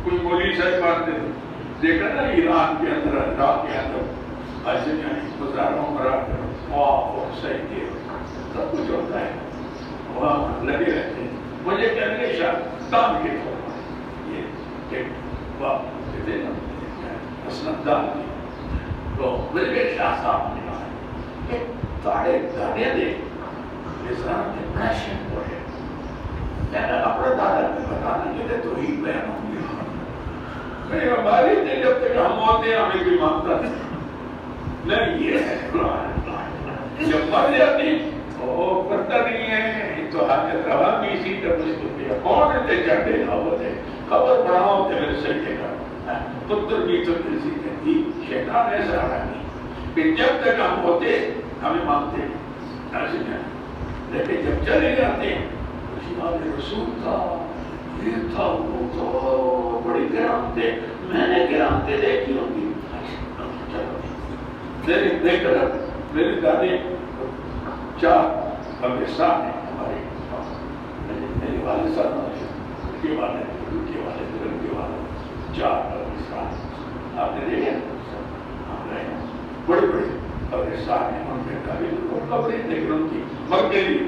کوئی مولوی صاحب بات دے دیکھا نا ایران کے اندر عراق کے اندر ایسے یعنی گزاروں مرا بہت صحیح کے سب کچھ ہوتا ہے وہاں لگے رہتے ہیں. مجھے کہنے شاید دان کے طور پر یہ کہتے ہیں اسنت دان کی تو مجھے شاہ صاحب نے کہا کہ تاڑے دانے دے اسلام کے بڑا شہر کو ہے. میں نے اپنا دادا کو بتانا کہ تو ہی بیان ہوں گے. میں ہماری تھے جب تک ہم ہوتے ہیں ہمیں بھی مانتا تھا نہیں یہ ہے جب مر جاتی وہ کرتا نہیں ہے تو حاجت روا بھی اسی طرح مشکل کیا کون ہے چڑھے خبر ہے خبر بڑھاؤ تو میرے سجدے کا پتر بھی تو کسی کہتی شیطان ایسا رہا نہیں کہ جب تک ہم ہوتے ہمیں مانتے ایسے نہیں لیکن جب چلے جاتے ہیں اسی بات رسول تھا یہ تھا وہ تو بڑی کرامتیں میں نے کرامتیں دیکھی ہوں گی. میرے دادے 4 قبرستان ہیں ہمارے میرے والد صاحب کے والد ان کے والد ان کے والد 4 قبرستان آپ نے دیکھے بڑے بڑے قبرستان ہیں ان میں قابل قبریں لیکن ان کی مرکزی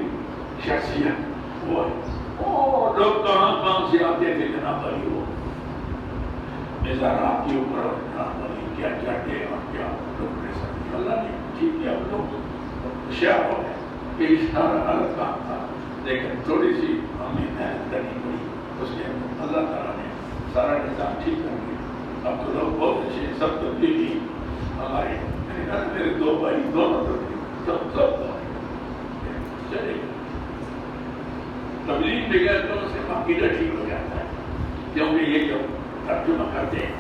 شخصیت وہ ہے اور لوگ کہاں سے آتے تھے جناب علی وہ مزارات کے اوپر اور جناب علی کیا چاہتے اور کیا لوگ نے سکتے اللہ نے ٹھیک کیا لوگ ہوشیار ہو گئے کہ اس طرح غلط کام تھا لیکن تھوڑی سی ہمیں محنت کرنی پڑی اس کے اللہ تعالیٰ نے سارا نظام ٹھیک کر دیا. اب تو لوگ بہت اچھے سب تبدیلی ہمارے میرے 2 بھائی دونوں تبدیلی سب چلے گئے. تبلیغ میں گئے تو اس سے عقیدہ ٹھیک ہو جاتا ہے کیونکہ یہ جو ترجمہ کرتے ہیں